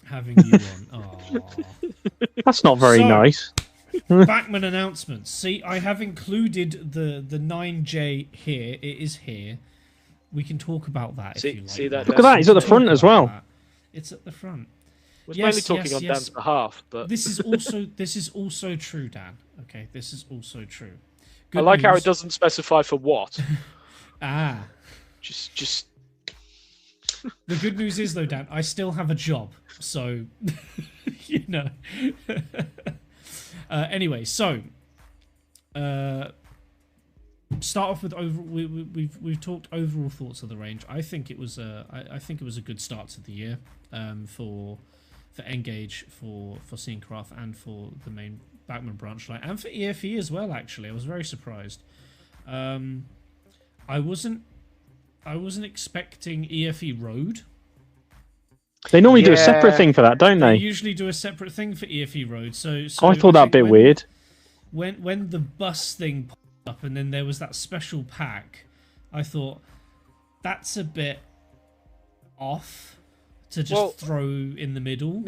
Having you on. Aww. That's not very nice. Bachmann announcements. See, I have included the 9J here. It is here. We can talk about that if you like. See that? Look at that. It's at the front as well. It's at the front. We're mainly talking on Dan's behalf, but this is also true, Dan. Okay, this is also true. Good I like news. How it doesn't specify for what. Just. The good news is though, Dan, I still have a job, so you know. Anyway, so start off with we've talked overall thoughts of the range. I think it was I think it was a good start to the year for Engage, for Scenecraft, and for the main Bachmann branch line, and for EFE as well. Actually, I was very surprised. I wasn't expecting EFE Road. They normally do a separate thing for that, don't they? They usually do a separate thing for EFE Road. So I thought that a bit weird. When the bus thing popped up and then there was that special pack, I thought that's a bit off to just throw in the middle.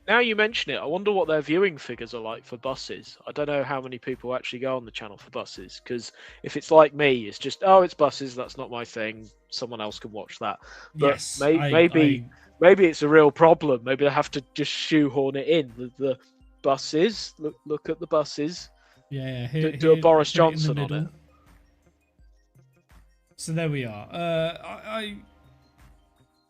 Now you mention it, I wonder what their viewing figures are like for buses. I don't know how many people actually go on the channel for buses, because if it's like me, it's just, it's buses, that's not my thing, someone else can watch that. But yes, maybe it's a real problem. Maybe they have to just shoehorn it in. The buses, look at the buses. Yeah. Do a Boris Johnson on it. So there we are.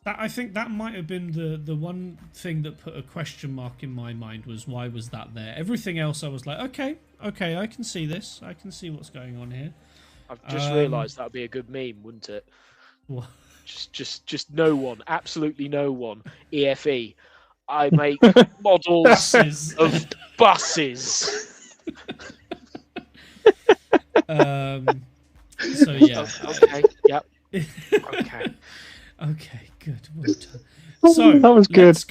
I think that might have been the one thing that put a question mark in my mind, was why was that there? Everything else I was like, okay, I can see this. I can see what's going on here. I've just realised that would be a good meme, wouldn't it? What? Just no one, absolutely no one. EFE. I make models of buses. So yeah. Okay. Yep. Okay. Okay, good. Well done. So that was good.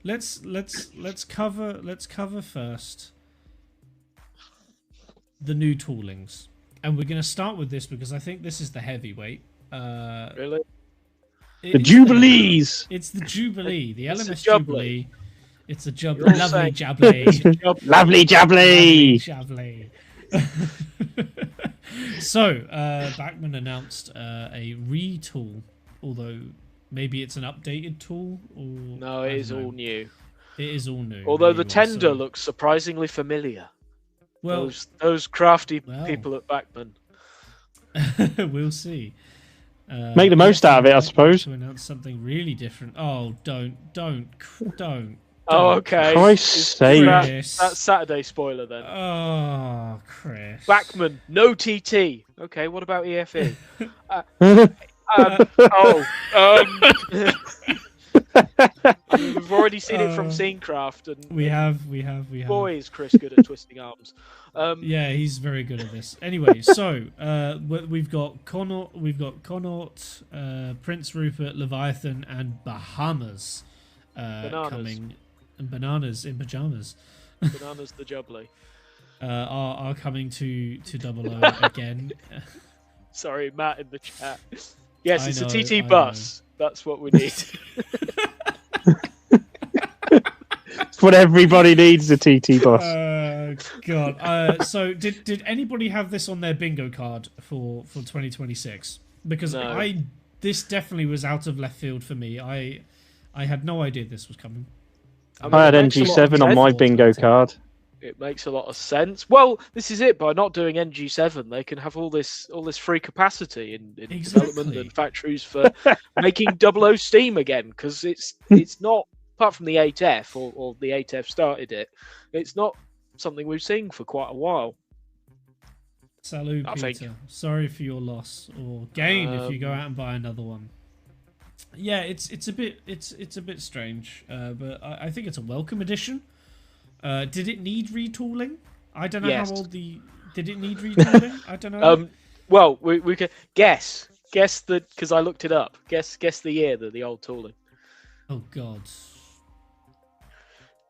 Let's go. Let's cover first the new toolings, and we're going to start with this because I think this is the heavyweight. Really? The Jubilees. It's the Jubilee, the It's LMS a Jubilee. Jubilee. It's a Jubilee. Lovely Jubilee. Lovely Jubilee. Lovely Jubilee. So, Bachmann announced a retool. Although maybe it's an updated tool, or no, it is all new. It is all new. Although the tender looks surprisingly familiar. Well, those crafty people at Bachmann. We'll see. Make the most out of it, I suppose. To announce something really different. Oh, don't. Oh, okay. Christ's sake. That's Saturday spoiler then. Oh, Chris. Bachmann, no TT. Okay, what about EFE? We've already seen it from Scenecraft, and we have. Boy, is Chris good at twisting arms. Yeah, he's very good at this. Anyway, so we've got Connaught, Prince Rupert, Leviathan, and Bahamas coming. And bananas in pajamas. Bananas the Jubilee are coming to 00 again. Sorry, Matt in the chat. Yes, it's a TT bus. That's what we need. It's what everybody needs, a TT bus. God. So did anybody have this on their bingo card for 2026? Because no. This definitely was out of left field for me. I had no idea this was coming. I had NG7 on my bingo card. It makes a lot of sense. Well, this is it. By not doing NG7, they can have all this free capacity in development and factories for making 00 steam again. Because it's not, apart from the 8F or the 8F started it, it's not something we've seen for quite a while. Salut, Peter. Sorry for your loss or gain if you go out and buy another one. Yeah, it's a bit strange, but I think it's a welcome addition. Did it need retooling? I don't know how old the. Did it need retooling? I don't know. Well, we can guess the, because I looked it up. Guess the year that the old tooling. Oh God.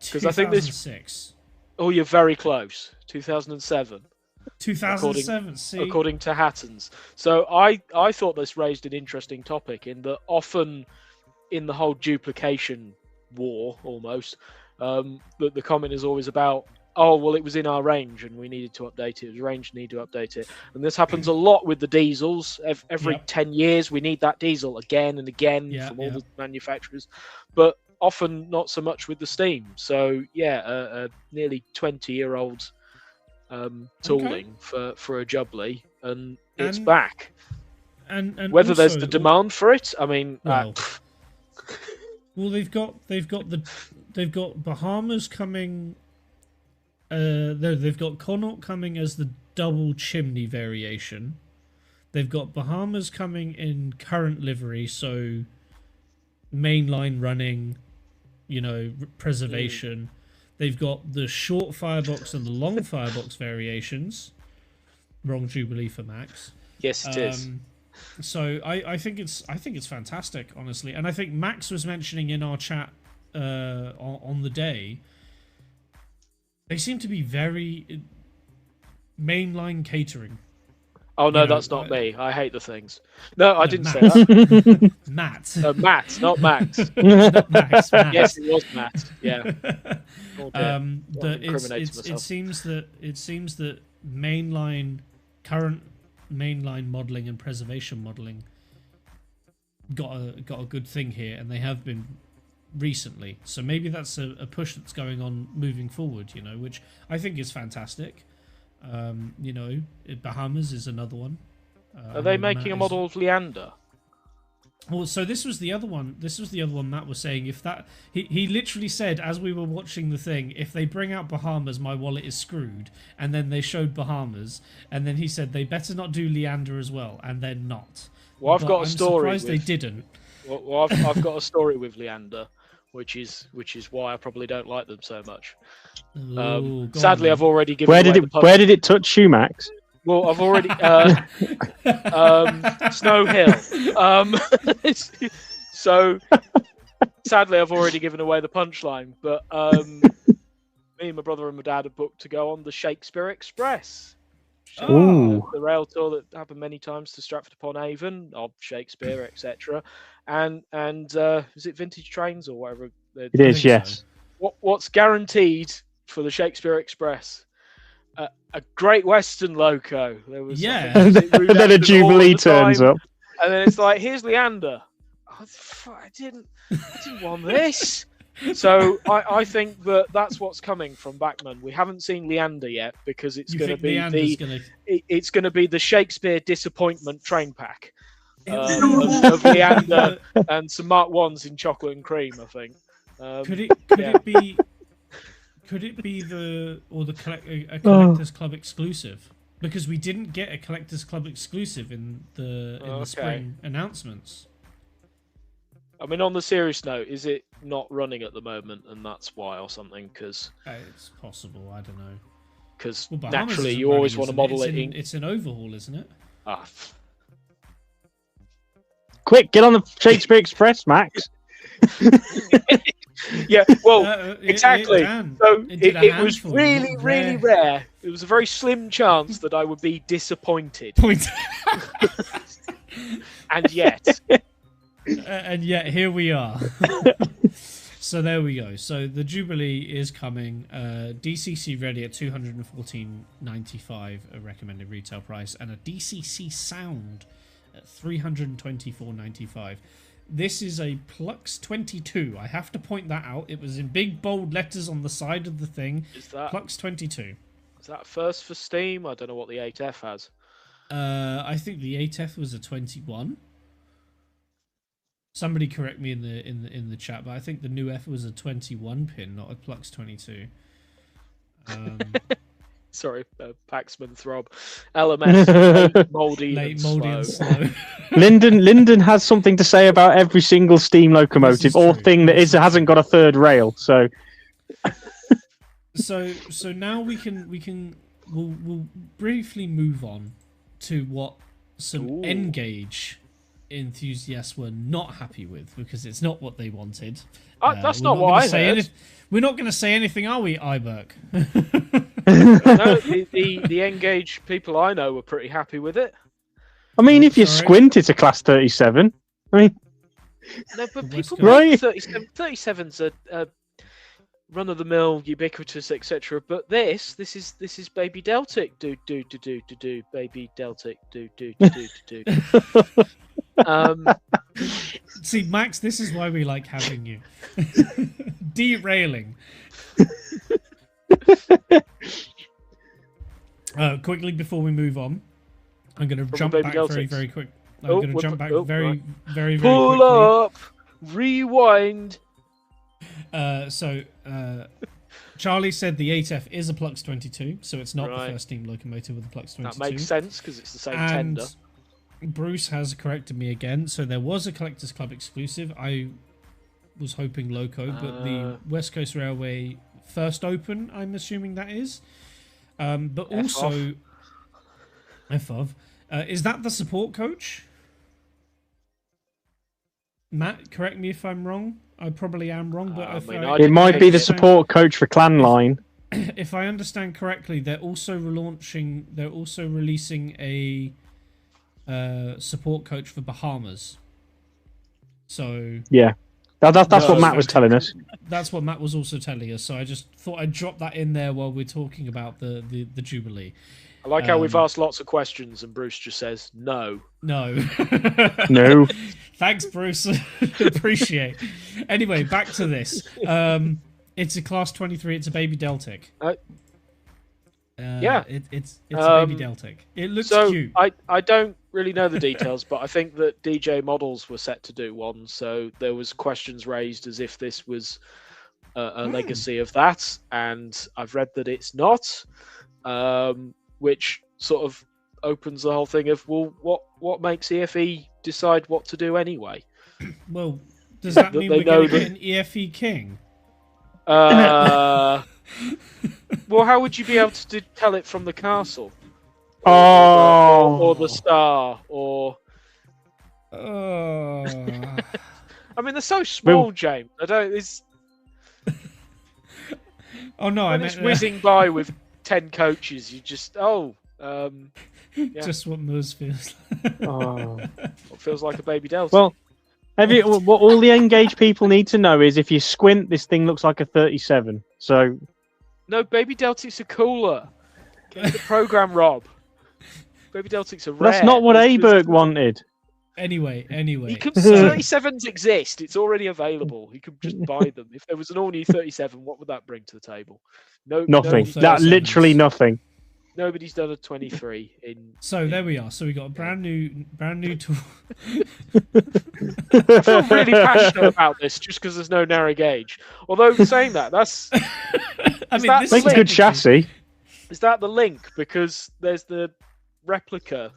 Because I think this. 2006. Oh, you're very close. 2007. 2007. According to Hattons. So I thought this raised an interesting topic in that often in the whole duplication war, almost, the comment is always about, oh, well, it was in our range and we needed to update it. It was range, need to update it. And this happens a lot with the diesels. Every 10 years, we need that diesel again and again from all the manufacturers. But often not so much with the Steam. So, a nearly 20-year-old tooling for a Jubbly, and it's back. And whether also, there's the demand for it, I mean... Well, they've got Bahamas coming. They've got Connaught coming as the double chimney variation. They've got Bahamas coming in current livery, so mainline running, preservation. They've got the short firebox and the long firebox variations. Wrong Jubilee for Max. Yes, it is. So I think it's fantastic, honestly, and I think Max was mentioning in our chat on the day, they seem to be very mainline catering. Oh no, that's not me. I hate the things. No, I didn't say that. Matt. Matt, not Max. Not Max. Matt. Yes, it was Matt. Yeah. It seems that current mainline modeling and preservation modeling got a good thing here, and they have been recently. So maybe that's a push that's going on moving forward, which I think is fantastic. Bahamas is another one. Are they making a model of Leander? Well, so this was the other one. Matt was saying, if that he literally said as we were watching the thing, if they bring out Bahamas, my wallet is screwed. And then they showed Bahamas, and then he said they better not do Leander as well, and they're not. Well, I've got a story. I'm surprised they didn't. Well, I've got a story with Leander, which is why I probably don't like them so much. Sadly, I've already given. Where did it touch you, Max? Well, I've already Snow Hill. So sadly, I've already given away the punchline. But me and my brother and my dad are booked to go on the Shakespeare Express, the rail tour that happened many times to Stratford upon Avon of Shakespeare, etc. And is it Vintage Trains or whatever? It is, yes. So. What's guaranteed for the Shakespeare Express? A Great Western loco. There was and then a Jubilee turns up, and then it's like, here's Leander. Oh, I didn't want this. So I think that's what's coming from Bachmann. We haven't seen Leander yet because it's going to be it's going to be the Shakespeare disappointment train pack of Leander and some Mark Ones in chocolate and cream. I think. Could it be a Collectors Club exclusive? Because we didn't get a Collectors Club exclusive in the spring announcements. I mean, on the serious note, is it not running at the moment, and that's why, or something? Because it's possible. I don't know. Because naturally, you always want to model it. It's an overhaul, isn't it? Quick, get on the Shakespeare Express, Max. Yeah, well, exactly. So it was really rare. It was a very slim chance that I would be disappointed. And yet. And yet, here we are. So there we go. So the Jubilee is coming. DCC ready at $214.95 a recommended retail price, and a DCC sound at $324.95. This is a Plux 22. I have to point that out. It was in big bold letters on the side of the thing. Is that Plux 22? Is that first for Steam? I don't know what the 8F has. I think the 8F was a 21. Somebody correct me in the chat, but I think the new F was a 21 pin, not a Plux 22. Sorry, Paxman Throb. LMS, late mouldy and slow. Lyndon has something to say about every single steam locomotive or thing that hasn't got a third rail. So now we'll briefly move on to what some N-gauge enthusiasts were not happy with, because it's not what they wanted. That's not what I heard. We're not going to say anything, are we, Iberk? No, the Engage people I know were pretty happy with it. I mean, if you squint, it's a Class 37. I mean... No, but people right? 37's a run-of-the-mill, ubiquitous, etc. But this is Baby Deltic, do Baby Deltic, do. See, Max, this is why we like having you. Derailing. Quickly before we move on, I'm going to jump back very quick. I'm going to jump back very quickly. Pull up, rewind. Charlie said the 8F is a Plux 22, so it's not the first steam locomotive with a Plux 22. That makes sense because it's the same tender. Bruce has corrected me again. So there was a Collectors Club exclusive. I was hoping Loco, but the West Coast Railway First Open, I'm assuming that is. But also F5. Is that the support coach? Matt, correct me if I'm wrong. I probably am wrong, but it might be the support coach for Clan Line. If I understand correctly, they're also releasing a support coach for Bahamas. So yeah, that's what Matt was telling us. That's what Matt was also telling us. So I just thought I'd drop that in there while we're talking about the Jubilee. I like how we've asked lots of questions and Bruce just says no. No. Thanks, Bruce. Appreciate. Anyway, back to this. It's a Class 23. It's a Baby Deltic. Yeah, it's a Baby Deltic. It looks cute. I don't really know the details, but I think that DJ Models were set to do one. So there was questions raised as if this was a legacy of that, and I've read that it's not. Which sort of opens the whole thing of, well, what makes EFE decide what to do anyway? Well, does that mean we're going to get an EFE king? Well, how would you be able to tell it from the castle? Or the star, or... I mean, they're so small, James. I don't... It's... Oh, no, I meant... It's whizzing by with 10 coaches, you just just what Moose feels like. It feels like a Baby Delta. Well, what all the Engage people need to know is if you squint, this thing looks like a 37. So no, Baby Deltics are cooler. Get the program, Rob. Baby Deltics are rare. That's not what Aberg wanted. Anyway. 37s exist. It's already available. You could just buy them. If there was an all-new 37, what would that bring to the table? Nothing. That literally nothing. Nobody's done a 23 in. So there we are. So we got a brand new tool. I feel really passionate about this just because there's no narrow gauge. Although saying that's. I mean, this makes a good chassis. Is that the link? Because there's the replica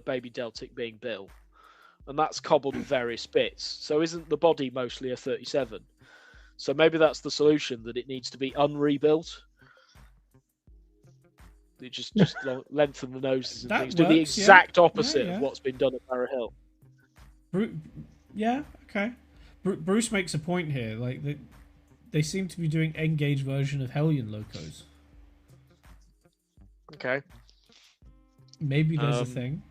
Baby Deltic being built, and that's cobbled with various bits. So isn't the body mostly a 37? So maybe that's the solution, that it needs to be unrebuilt. It just lengthen the noses and things. Do the exact opposite of what's been done at Barrow Hill. Yeah, okay. Bruce makes a point here. Like they seem to be doing Engage version of Hellion locos. Okay. Maybe there's a thing.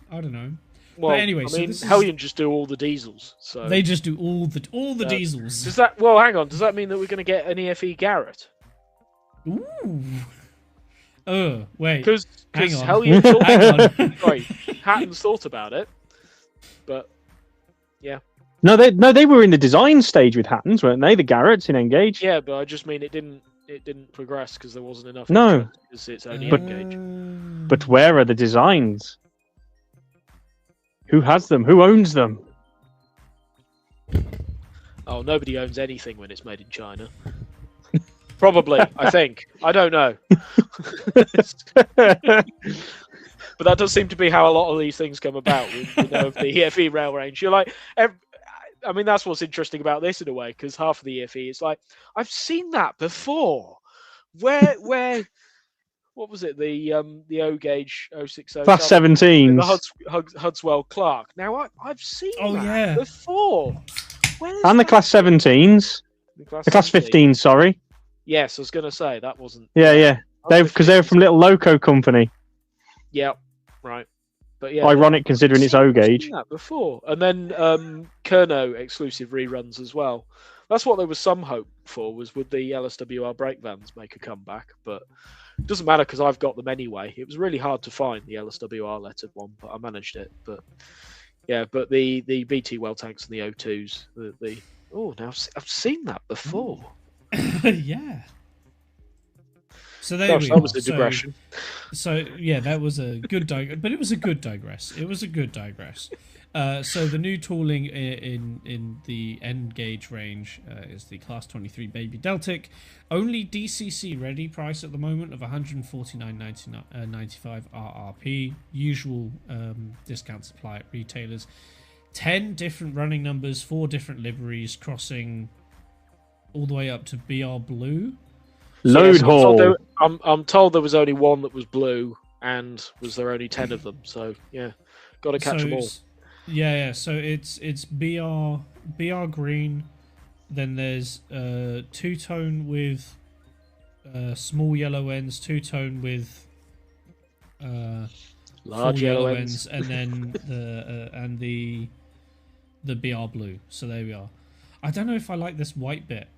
I don't know. Well, but anyway, Hellion just do all the diesels. So they just do all the diesels. Does that? Well, hang on. Does that mean that we're going to get an EFE Garrett? Ooh. Wait. Because Hellion Hatton's thought about it, but yeah. No, they were in the design stage with Hattons, weren't they? The Garretts in Engage. Yeah, but I just mean it didn't progress because there wasn't enough. No, because it's only Engage. But where are the designs? Who has them? Who owns them? Oh, nobody owns anything when it's made in China. Probably, I think. I don't know. But that does seem to be how a lot of these things come about. We know of the EFE rail range. You're like, I mean, that's what's interesting about this in a way, because half of the EFE is like, I've seen that before. Where what was it? The O gauge 060 Class 17s. The Hudswell Clark. Now I've seen that yeah. before. And the Class 17s. The Class 15s, sorry. Yes, I was going to say that wasn't. Yeah. Because they were from Little Loco Company. Yeah, right. But yeah, ironic considering it's O gauge. I've seen that before, and then Kerno exclusive reruns as well. That's what there was some hope for, was would the LSWR brake vans make a comeback, but it doesn't matter because I've got them anyway. It was really hard to find the LSWR lettered one, but I managed it. But yeah, but the BT well tanks and the O2s, now I've seen that before. Yeah. So there we that was a digression. So yeah, that was a good but it was a good digress. So the new tooling in the N gauge range is the Class 23 Baby Deltic. Only DCC ready price at the moment of 149.95 RRP. Usual discount supply at retailers. 10 different running numbers, 4 different liveries, crossing all the way up to BR Blue. Load haul. I'm told there was only one that was blue, and was there only 10 of them? So yeah, got to catch them all. Yeah. So it's BR green. Then there's two-tone with small yellow ends, two-tone with large yellow ends, and then the BR blue. So there we are. I don't know if I like this white bit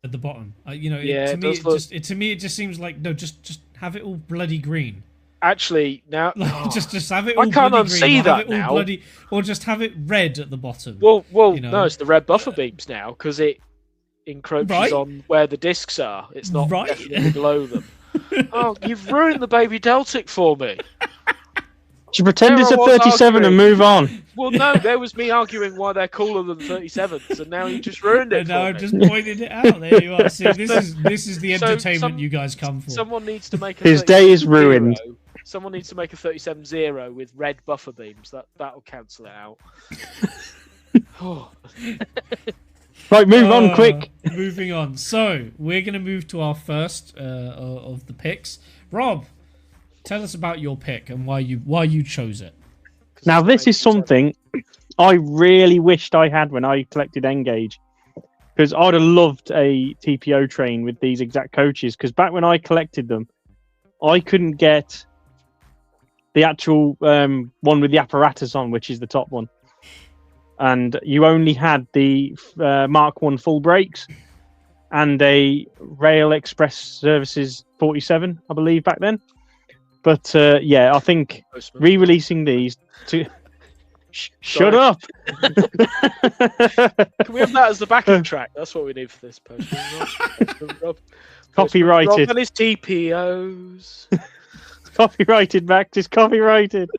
at the bottom. To me it just seems like, no, just have it all bloody green. Actually, now just have it all. I can't unsee that now. Or just have it red at the bottom. Well, no, it's the red buffer beams now because it encroaches on where the discs are. It's not definitely below them. Oh, you've ruined the Baby Deltic for me. Should pretend it's a 37 and move on. Well, no, there was me arguing why they're cooler than 37s, and now you just ruined it. No, I just pointed it out. There you are. See, this is the entertainment you guys come for. Someone needs to make his day is ruined. Someone needs to make a 37-0 with red buffer beams. That'll cancel it out. Right, move on quick. Moving on. So we're gonna move to our first of the picks. Rob, tell us about your pick and why you chose it. Now, this is something I really wished I had when I collected N-Gauge, because I'd have loved a TPO train with these exact coaches, because back when I collected them, I couldn't get the actual one with the apparatus on, which is the top one. And you only had the Mark 1 full brakes and a Rail Express Services 47, I believe, back then. But yeah, I think re-releasing these to shut up. Can we have that as the backing track? That's what we need for this post. Copyrighted. Rob and his TPOs. It's copyrighted, Max. It's copyrighted.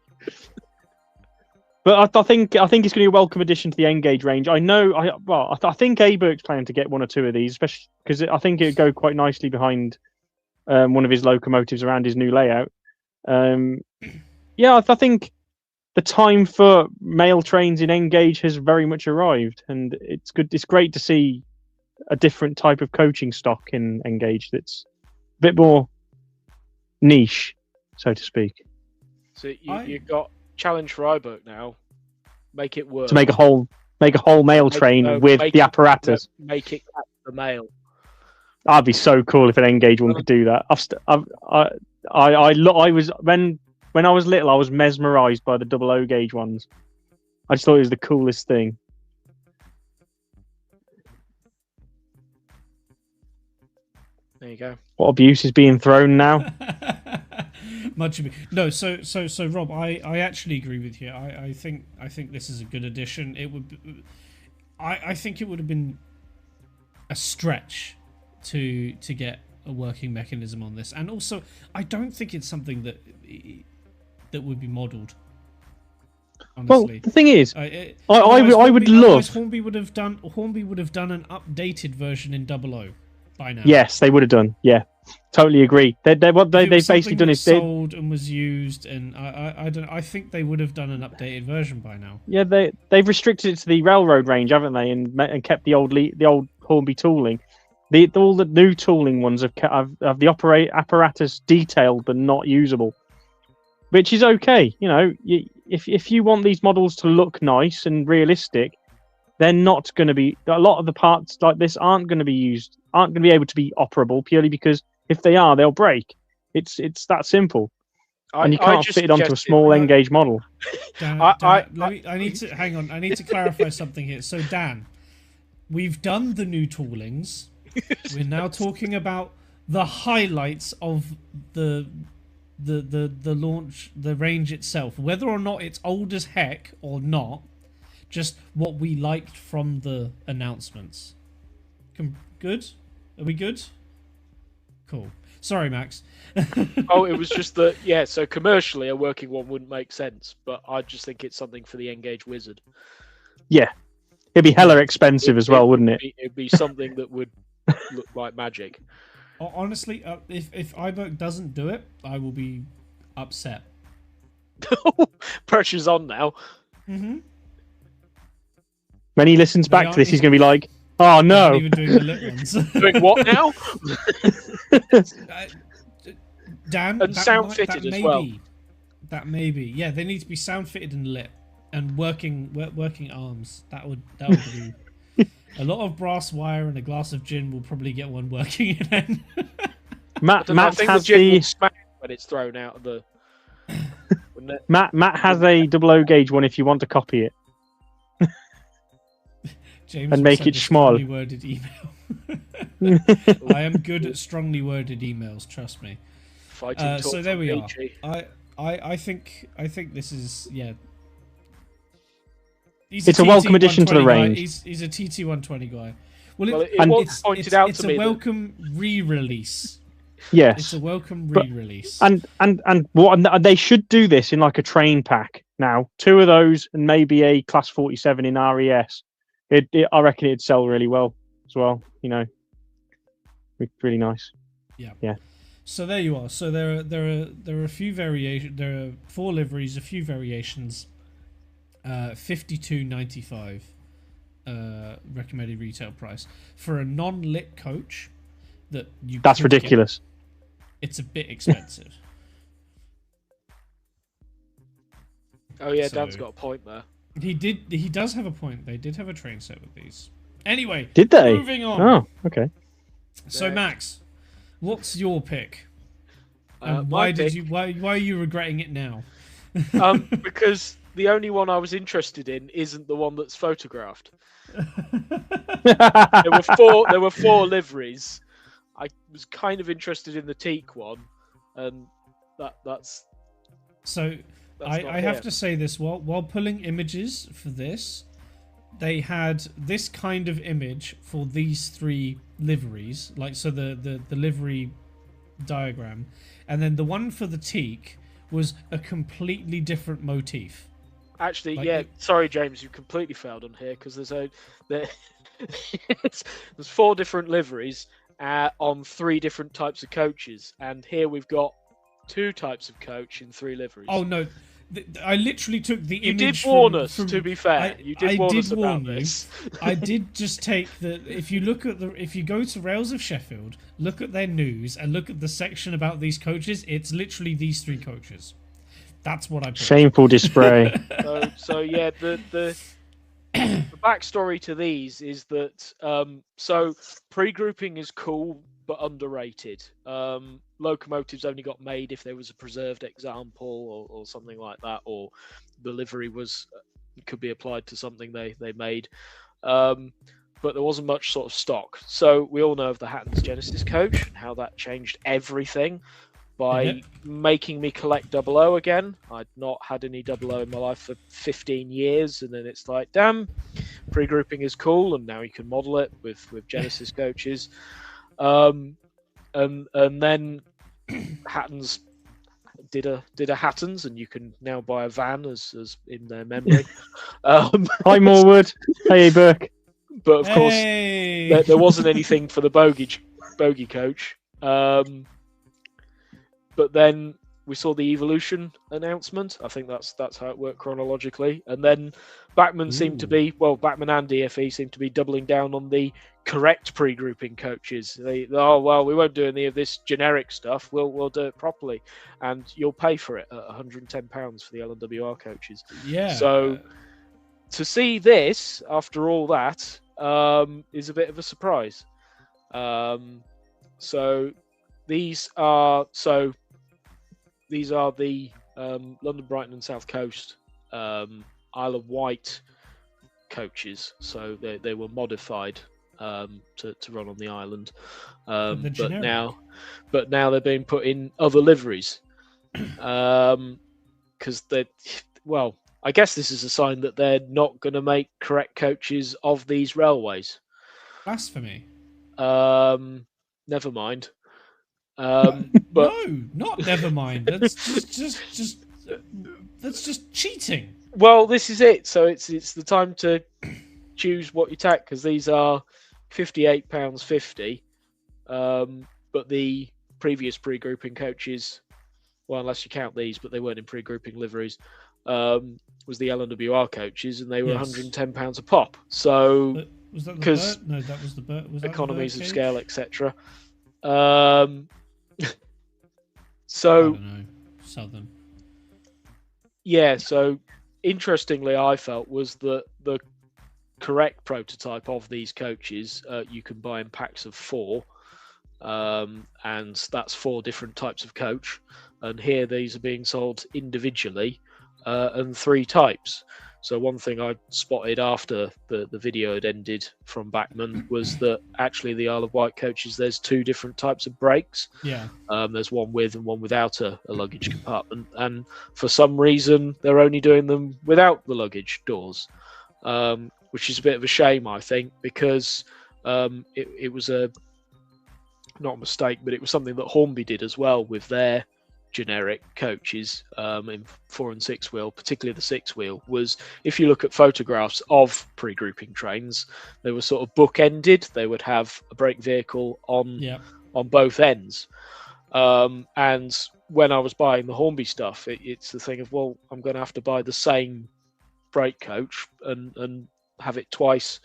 But I think it's going to be a welcome addition to the N-Gauge range. I know. I think Aberg's planning to get one or two of these, especially because I think it would go quite nicely behind one of his locomotives around his new layout. I think the time for mail trains in N-Gauge has very much arrived, and it's good. It's great to see a different type of coaching stock in N-Gauge that's a bit more niche, so to speak. So you've got challenge for iBook now. Make it work. To make a whole mail train with the apparatus. Make it catch the mail. That'd be so cool if an N-Gauge one could do that. I was when I was little, I was mesmerised by the double O gauge ones. I just thought it was the coolest thing. There you go. What abuse is being thrown now? Much abuse. No, so Rob, I actually agree with you. I think this is a good addition. It would. I think it would have been a stretch to get a working mechanism on this, and also I don't think it's something that would be modelled. Honestly. Well, the thing is, I would love. Hornby would have done an updated version in 00 by now. Yes, they would have done. Yeah, totally agree. They've basically done is sold and was used, and I think they would have done an updated version by now. Yeah, they've restricted it to the railroad range, haven't they, and kept the old Hornby tooling. All the new tooling ones have the apparatus detailed but not usable, which is okay. You know, if you want these models to look nice and realistic, they're not going to be. A lot of the parts like this aren't going to be able to be operable purely because if they are, they'll break. It's that simple. And you can't fit it onto a small N-gauge model. Dan, I need to hang on. I need to clarify something here. So, Dan, we've done the new toolings. We're now talking about the highlights of the launch, the range itself. Whether or not it's old as heck or not, just what we liked from the announcements. Good? Are we good? Cool. Sorry, Max. Oh, it was just that, yeah, so commercially a working one wouldn't make sense, but I just think it's something for the N-gauge wizard. Yeah. It'd be hella expensive as well, wouldn't it? It'd be something that would look like magic. Honestly, if iBook doesn't do it, I will be upset. Pressure's on now. Mm-hmm. When he listens back to this, he's going to be like, oh, no. Even doing the lit ones. Doing what now? Dan, and sound fitted as well. That may be. Yeah, they need to be sound fitted and lit and working arms. That would be a lot of brass wire and a glass of gin will probably get one working in. Matt has the gin will smack when it's thrown out of the. Matt has a 00 gauge one if you want to copy it. James and make it small. Strongly worded email. I am good at strongly worded emails. Trust me. So there we are. I think this is It's a welcome addition to the range. He's a TT120 guy. Well, was pointed out to me. It's a welcome re-release. Yes, it's a welcome re-release. And what they should do this in like a train pack now. 2 of those and maybe a Class 47 in RES. I reckon it'd sell really well as well. You know, really nice. Yeah. So there you are. So there are a few variations. There are 4 liveries, a few variations. $52.95 recommended retail price for a non-lit coach. That's ridiculous. It's a bit expensive. Oh yeah, Dan's got a point there. He does have a point. They did have a train set with these. Anyway, did they? Moving on. Oh, okay. So Max, what's your pick? Why are you regretting it now? Because the only one I was interested in isn't the one that's photographed. There were 4 liveries. I was kind of interested in the teak one, and that's. So I have to say this while pulling images for this, they had this kind of image for these 3 liveries, like so the livery diagram, and then the one for the teak was a completely different motif. Actually, sorry, James, you completely failed on here because there's 4 different liveries on 3 different types of coaches, and here we've got 2 types of coach in 3 liveries. Oh no, I literally took the image. You did warn us. To be fair, you did warn us about this. I did just take the. If you go to Rails of Sheffield, look at their news and look at the section about these coaches. It's literally these 3 coaches. That's what I put. Shameful display. So yeah, the backstory to these is that so pre-grouping is cool but underrated. Locomotives only got made if there was a preserved example or something like that, or the livery could be applied to something they made. But there wasn't much sort of stock. So we all know of the Hatton's Genesis coach and how that changed everything by making me collect 00 again. I'd not had any 00 in my life for 15 years, and then it's like, damn, pre-grouping is cool, and now you can model it with Genesis coaches. And then Hatton's did a Hatton's, and you can now buy a van as in their memory. Hi Morwood. Hey Burke. But of course, there wasn't anything for the bogey coach. But then we saw the Evolution announcement. I think that's how it worked chronologically. And then Bachmann seemed to be, Bachmann and DFE seemed to be doubling down on the correct pre-grouping coaches. We won't do any of this generic stuff. We'll do it properly, and you'll pay for it at £110 for the LNWR coaches. Yeah. So to see this after all that is a bit of a surprise. So these are the London, Brighton, and South Coast Isle of Wight coaches. So they were modified to run on the island, but now they're being put in other liveries because I guess this is a sign that they're not going to make correct coaches of these railways. Blasphemy. Never mind. But no, not never mind. That's just cheating. Well, this is it. So it's the time to choose what you take, because these are £58.50. But the previous pre-grouping coaches, well, unless you count these, but they weren't in pre-grouping liveries, was the LNWR coaches, and they were £110 a pop. So was that the Burt? No, that was the Burt. Was that economies the Burt of cage? scale, etc. So I don't know. Southern. Yeah, so interestingly, I felt was that the correct prototype of these coaches you can buy in packs of 4, and that's 4 different types of coach. And here these are being sold individually, and 3 types. So one thing I spotted after the video had ended from Bachmann was that actually the Isle of Wight coaches, there's 2 different types of brakes. Yeah. There's one with and one without a luggage compartment. And for some reason, they're only doing them without the luggage doors, which is a bit of a shame, I think, because it was not a mistake, but it was something that Hornby did as well with their generic coaches in 4 and 6 wheel, particularly the 6 wheel, was if you look at photographs of pre-grouping trains, they were sort of book-ended. They would have a brake vehicle on both ends. And when I was buying the Hornby stuff, it's the thing of, well, I'm going to have to buy the same brake coach and have it twice,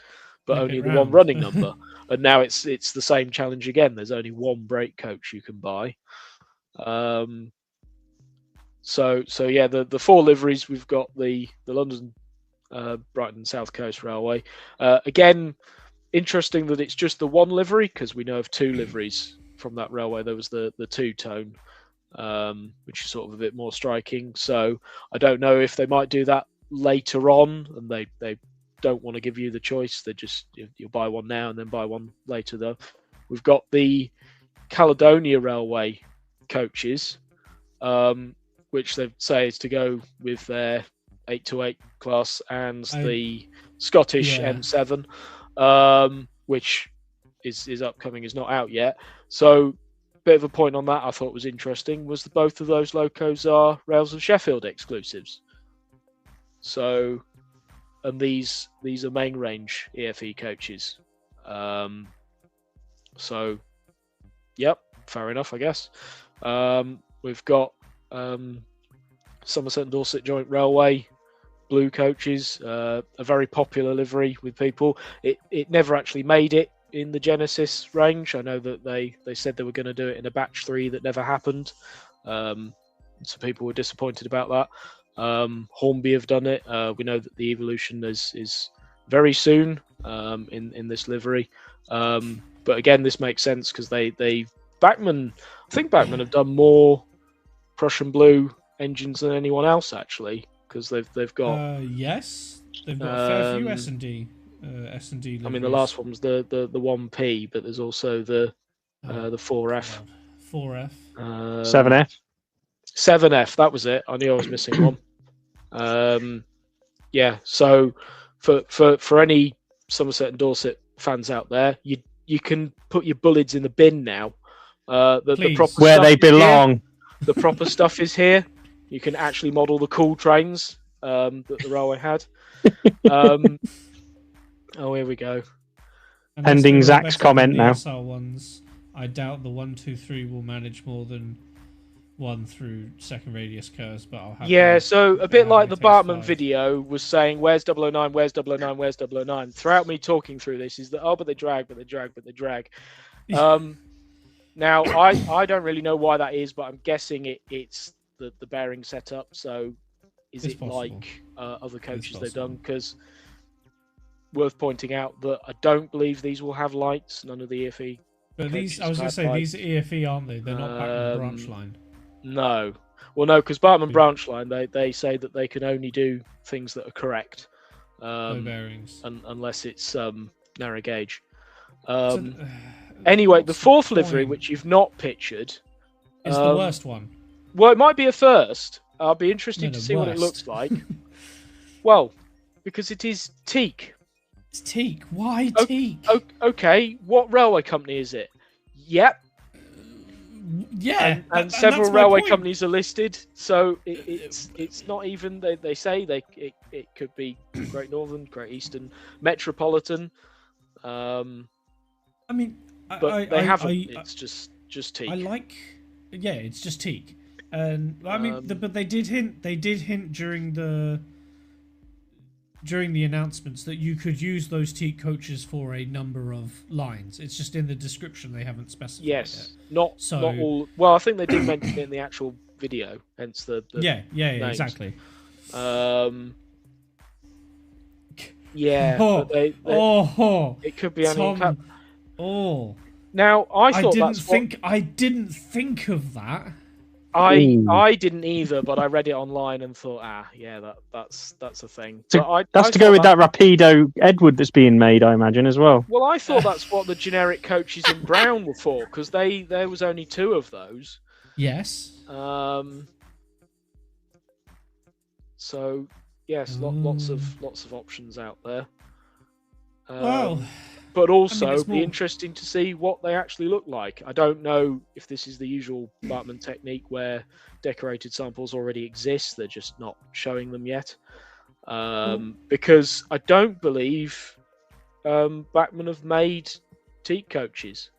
but only the one running number. And now it's the same challenge again. There's only one brake coach you can buy. So yeah, the 4 liveries, we've got the London, Brighton, South Coast Railway. Again, interesting that it's just the 1 livery, because we know of 2 liveries from that railway. There was the 2-tone, which is sort of a bit more striking. So I don't know if they might do that later on, and they don't want to give you the choice. They just, you'll buy one now and then buy one later, though. We've got the Caledonia Railway coaches, which they say is to go with their 828 class and the Scottish M7, which is upcoming, is not out yet. So bit of a point on that I thought was interesting was that both of those locos are Rails of Sheffield exclusives. So, and these are main range EFE coaches. So, yep, fair enough, I guess. We've got Somerset and Dorset Joint Railway blue coaches, a very popular livery with people. It never actually made it in the Genesis range. I know that they said they were going to do it in a batch 3 that never happened. So people were disappointed about that. Hornby have done it. We know that the Evolution is very soon in this livery. But again, this makes sense because Bachmann have done more Prussian blue engines than anyone else, actually, because they've got they've got a fair few S&D liveries. I mean, the last one was the 1P, but there's also the 4F. 4F. 7F. 7F, that was it. I knew I was missing one. Yeah, so for any Somerset and Dorset fans out there, you can put your bullets in the bin now. The proper where they belong. The proper stuff is here. You can actually model the cool trains that the railway had. Oh, here we go. Pending Zach's comment now. SR ones, I doubt the 1, 2, 3 will manage more than one through second radius curves, but I'll have so a bit like the Bachmann Ep.5. video was saying, where's 009, where's 009, where's 009? Throughout me talking through this is that, but they drag. Now, I don't really know why that is, but I'm guessing it's the bearing setup. So is It's it possible. like other coaches they've done? Because worth pointing out that I don't believe these will have lights. None of the EFE. But these, I was going to say, these EFE, aren't they? They're not Bachmann branch line. No. Well, no, because Bachmann branch line, they say that they can only do things that are correct. No bearings. Unless it's narrow gauge. So, anyway, the fourth livery, which you've not pictured, is the worst one. Well, it might be a first. I'll be interested to see what it looks like. Well, because it is teak. It's teak. Why teak? Okay, what railway company is it? Yep. Yeah, and several railway companies are listed, so it's not even. They say it could be Great Northern, Great Eastern, Metropolitan. I mean, but they haven't. It's just teak. Yeah, it's just teak, and I mean, but they did hint during the announcements that you could use those teak coaches for a number of lines. It's just in the description they haven't specified. Yes, yet. Not all. Well, I think they did mention it in the actual video, hence the yeah, exactly. Yeah, it could be any. Now I thought I didn't think of that. I didn't either, but I read it online and thought, that's a thing. That's to go with that Rapido Edward that's being made, I imagine, as well. Well, I thought that's what the generic coaches in brown were for, because there was only 2 of those. Yes. So yes, lots of options out there. But also, it'd be interesting to see what they actually look like. I don't know if this is the usual Bachmann technique where decorated samples already exist. They're just not showing them yet. Because I don't believe Bachmann have made teak coaches.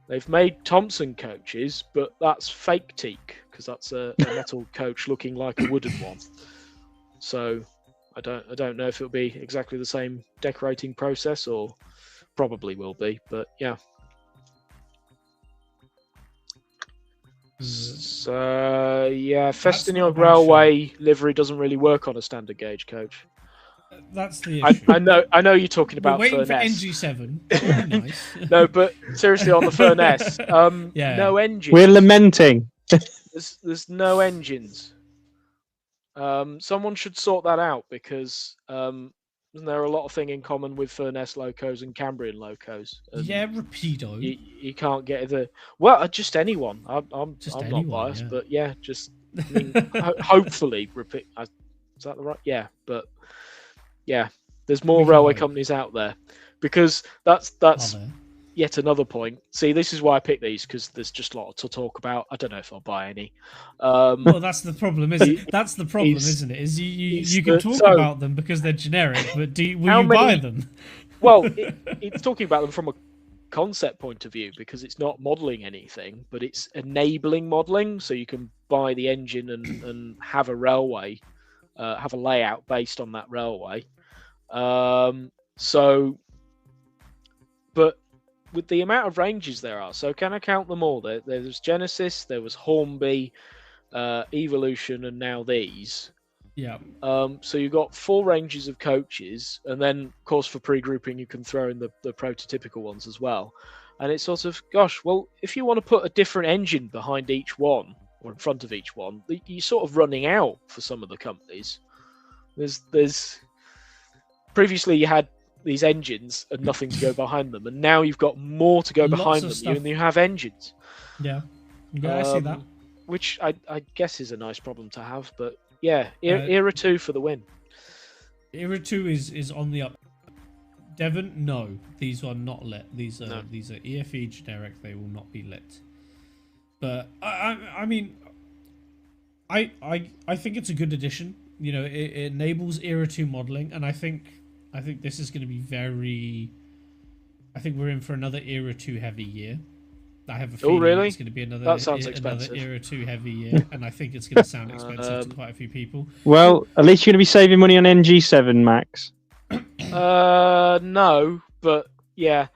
They've made Thompson coaches, but that's fake teak, because that's a metal coach looking like a wooden one. So I don't know if it'll be exactly the same decorating process, or probably will be, but yeah. So yeah, Festiniog Railway livery doesn't really work on a standard gauge coach. That's the issue. I know you're talking about waiting Furness. for NG7. Nice. No, but seriously, on the Furness, no engines. We're lamenting. There's no engines. Someone should sort that out, because isn't there a lot of thing in common with Furness locos and Cambrian locos? And yeah, Rapido. You can't get just anyone. I'm not biased, but yeah, just I mean, hopefully repeat. Is that the right? Yeah, but yeah, there's more railway companies out there, because that's yet another point. See, this is why I picked these, because there's just a lot to talk about. I don't know if I'll buy any. Well, that's the problem, isn't it? That's the problem, isn't it? Is you can talk about them because they're generic, but will you buy them? Well, it's talking about them from a concept point of view, because it's not modelling anything, but it's enabling modelling. So you can buy the engine and have a railway, have a layout based on that railway. But with the amount of ranges there are, so can I count them all? There was Genesis, there was Hornby, Evolution, and now these. Yeah. So you've got 4 ranges of coaches, and then, of course, for pre-grouping, you can throw in the prototypical ones as well. And it's sort of, gosh, well, if you want to put a different engine behind each one, or in front of each one, you're sort of running out for some of the companies. There's previously you had these engines and nothing to go behind them, and now you've got more to go behind them, and you have engines. Yeah, I see that. Which I guess is a nice problem to have, but yeah, Era 2 for the win. Era 2 is on the up. Devon, no, these are not lit. These are EFE generic. They will not be lit. But I mean, I think it's a good addition. You know, it enables Era 2 modeling, and I think this is going to be very. I think we're in for another Era 2 heavy year. I have a feeling really? it's going to be another That sounds another expensive. Era 2 heavy year, and I think it's going to sound expensive to quite a few people. Well, at least you're going to be saving money on NG7, Max. No, but yeah.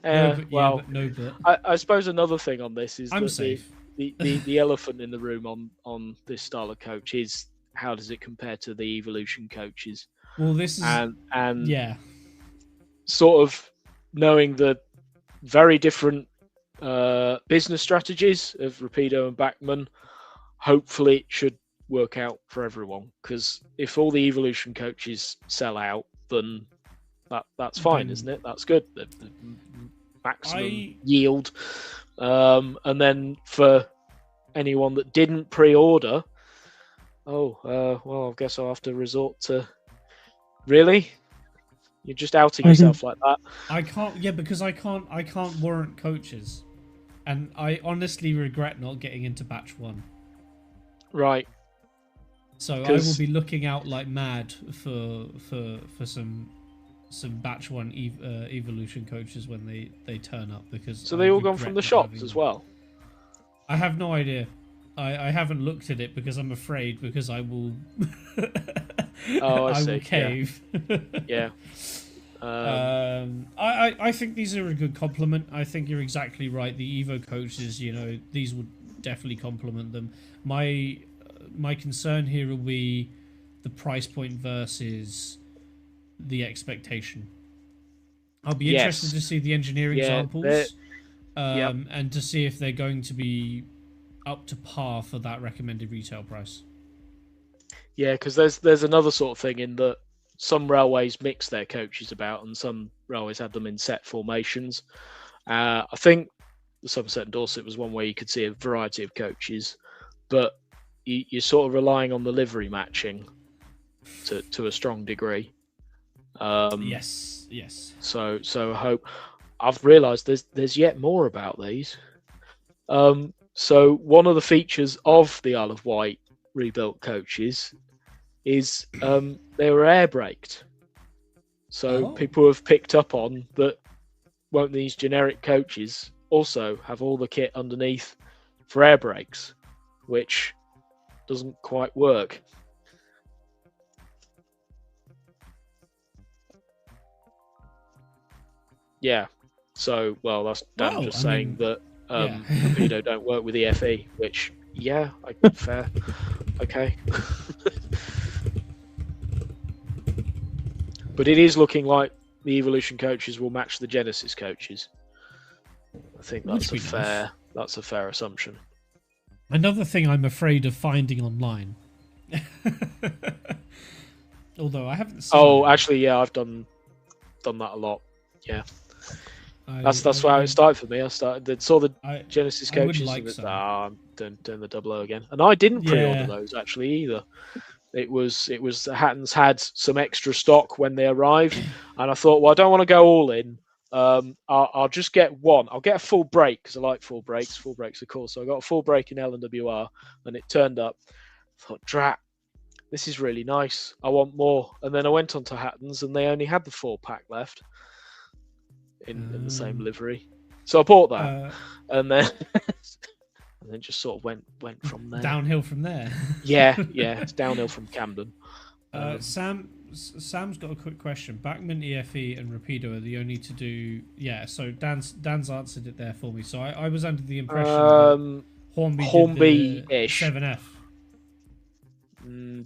I suppose another thing on this is I'm safe. The elephant in the room on this style of coach is how does it compare to the evolution coaches? Well, this is and sort of knowing the very different business strategies of Rapido and Bachmann. Hopefully, it should work out for everyone, because if all the evolution coaches sell out, then that's fine, isn't it? That's good. The maximum yield. And then for anyone that didn't pre-order, well, I guess I'll have to resort to. Really? You're just outing yourself like that. I can't. Yeah, because I can't warrant coaches, and I honestly regret not getting into batch 1. Right. So I will be looking out like mad for some batch 1 evolution coaches when they turn up, because so they all gone from the shops as well. I have no idea. I haven't looked at it because I'm afraid, because I will. I will cave. Yeah. I think these are a good compliment. I think you're exactly right. The Evo coaches, these would definitely complement them. My concern here will be the price point versus the expectation. I'll be interested to see the engineering samples, and to see if they're going to be up to par for that recommended retail price. Yeah, because there's another sort of thing in that some railways mix their coaches about, and some railways had them in set formations. I think the Somerset and Dorset was one where you could see a variety of coaches, but you're sort of relying on the livery matching to a strong degree. Yes. So I hope. I've realised there's yet more about these. So one of the features of the Isle of Wight rebuilt coaches is they were air braked. So people have picked up on that. Won't these generic coaches also have all the kit underneath for air brakes, which doesn't quite work? Yeah. So, well, that's Dan just saying that Rapido don't work with EFE, which, fair. Okay. But it is looking like the Evolution coaches will match the Genesis coaches. I think that's a fair assumption. Another thing I'm afraid of finding online. Although I haven't seen actually, I've done that a lot. Yeah. That's how it started for me. Saw the Genesis coaches and I'm doing the 00 again. And I didn't pre-order those actually either. It was Hatton's had some extra stock when they arrived, and I thought, well, I don't want to go all in. I'll just get one. I'll get a full break because I like full breaks. Full breaks, of course. So I got a full break in L&WR, and it turned up. I thought, drat, this is really nice. I want more. And then I went on to Hatton's, and they only had the 4-pack left in the same livery. So I bought that, and then just sort of went from there. Downhill from there. yeah, it's downhill from Camden. Sam's got a quick question. Bachmann, EFE, and Rapido are the only to do. Yeah, so Dan's answered it there for me. So I was under the impression that Hornby did the 7F.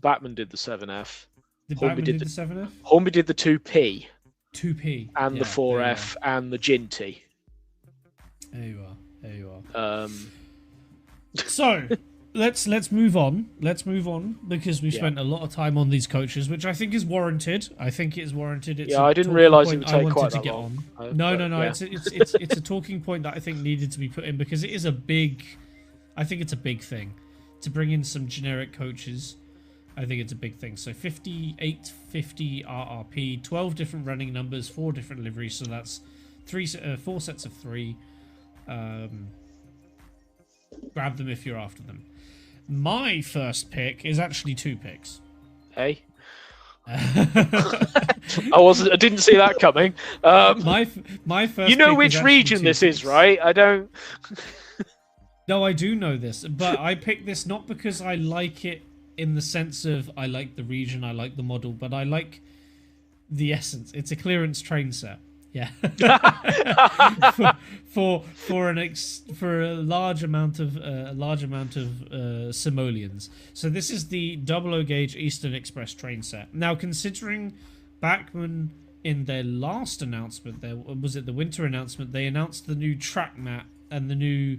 Bachmann did the 7F. Bachmann did the 7F? Hornby did the 2P. 2P. And the 4F and the Ginty. There you are. So let's move on. Because we've spent a lot of time on these coaches, which I think is warranted. I didn't realise it would take quite that long. No. It's a talking point that I think needed to be put in, because it is a big. I think it's a big thing to bring in some generic coaches. I think it's a big thing. So 5850 RRP, 12 different running numbers, 4 different liveries. So that's 4 sets of 3. Grab them if you're after them. My first pick is actually 2 picks. Hey? I didn't see that coming. My first. You know which region this is, right? I don't. No, I do know this, but I picked this not because I like it in the sense of I like the region, I like the model, but I like the essence. It's a clearance train set. Yeah. for a large amount of simoleons. So this is the 00 gauge Eastern Express train set. Now, considering Bachmann in their last announcement, was it the winter announcement, they announced the new track mat and the new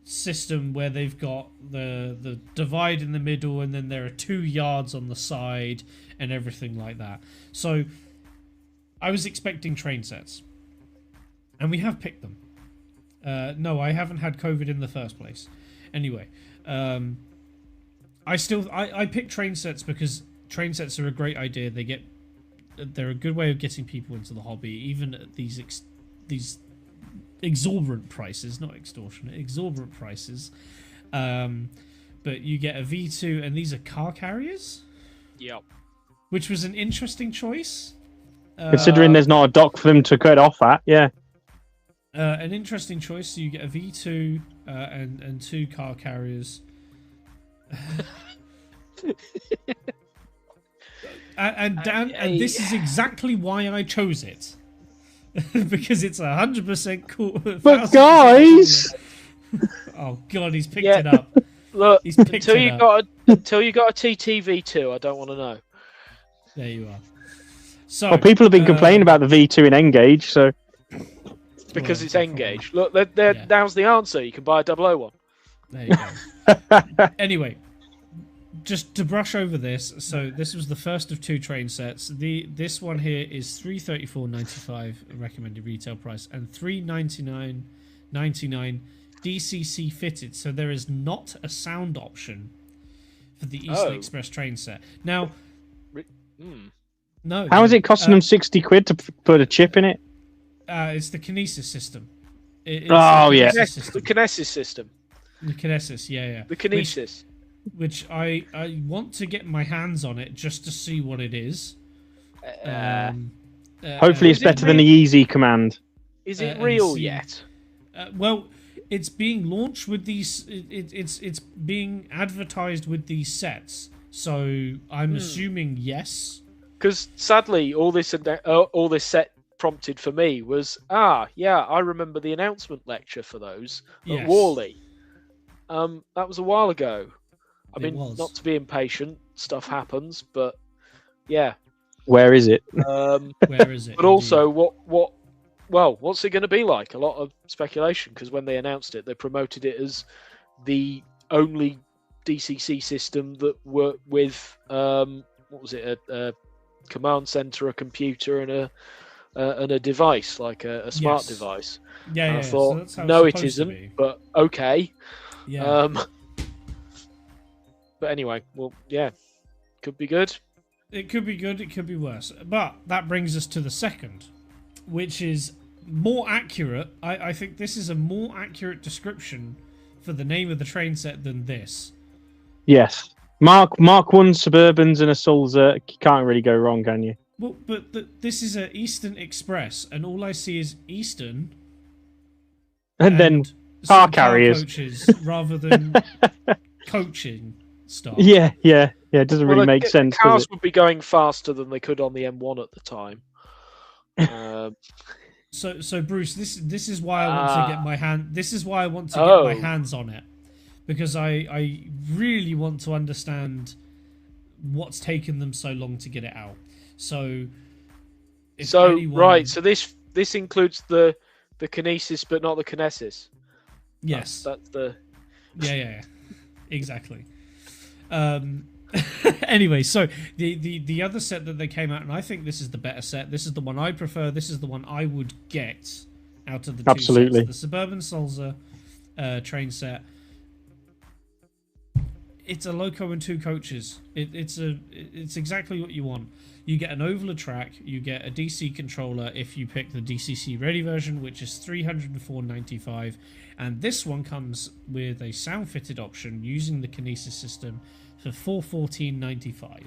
system where they've got the divide in the middle and then there are 2 yards on the side and everything like that. So I was expecting train sets, and we have picked them. No, I haven't had COVID in the first place. Anyway, I pick train sets because train sets are a great idea. They're a good way of getting people into the hobby, even at these exorbitant prices, not extortionate, exorbitant prices. But you get a V2, and these are car carriers. Yep. Which was an interesting choice. Considering there's not a dock for them to cut off at, yeah. An interesting choice. So you get a V2 and 2 car carriers. and this is exactly why I chose it. Because it's 100% cool. But guys! Oh god, he's picked it up. Look, until you got a TTV2, I don't want to know. There you are. So, well, people have been complaining about the V2 in N-Gauge, so... Because it's N-Gauge. Look, now's the answer. You can buy a 001. There you go. Anyway, just to brush over this, so this was the first of 2 train sets. This one here is $334.95 recommended retail price and $399.99 DCC fitted. So there is not a sound option for the Eastern Express train set. Now... No. How is it costing them 60 quid to put a chip in it? It's the Kinesis system. The Kinesis system. The Kinesis, yeah. The Kinesis. Which I want to get my hands on it just to see what it is. Hopefully it's better than the Easy command. Is it real yet? Well, it's being launched with these... It's being advertised with these sets. So I'm assuming yes. Because sadly, all this set prompted for me was, I remember the announcement lecture for those at Worley. That was a while ago. I mean, not to be impatient, stuff happens, but yeah. Where is it? Where is it? But also, what's it going to be like? A lot of speculation, because when they announced it, they promoted it as the only DCC system that worked with a command center, a computer, and a device like a smart device. Yeah, I thought, so no, it isn't. But okay. Yeah. But anyway, well, yeah, could be good. It could be good. It could be worse. But that brings us to the second, which is more accurate. I think this is a more accurate description for the name of the train set than this. Yes. Mark 1 Suburbans and a Sulzer. You can't really go wrong, can you? Well, but this is an Eastern Express, and all I see is Eastern. And then car carriers. Coaches rather than coaching stuff. Yeah. It doesn't really make sense. Cars would be going faster than they could on the M1 at the time. So Bruce, this is why I want to get my hand. This is why I want to get my hands on it, because I really want to understand what's taken them so long to get it out. So this includes the Kinesis, but not the Kinesis. Yes, that's the. Yeah, exactly. Anyway, so the other set that they came out, and I think this is the better set. This is the one I prefer. This is the one I would get out of the two sets. The Suburban Sulzer train set. It's a loco and 2 coaches. It's exactly what you want. You get an oval track. You get a DC controller if you pick the DCC ready version, which is $304.95, and this one comes with a sound fitted option using the Kinesis system for $414.95.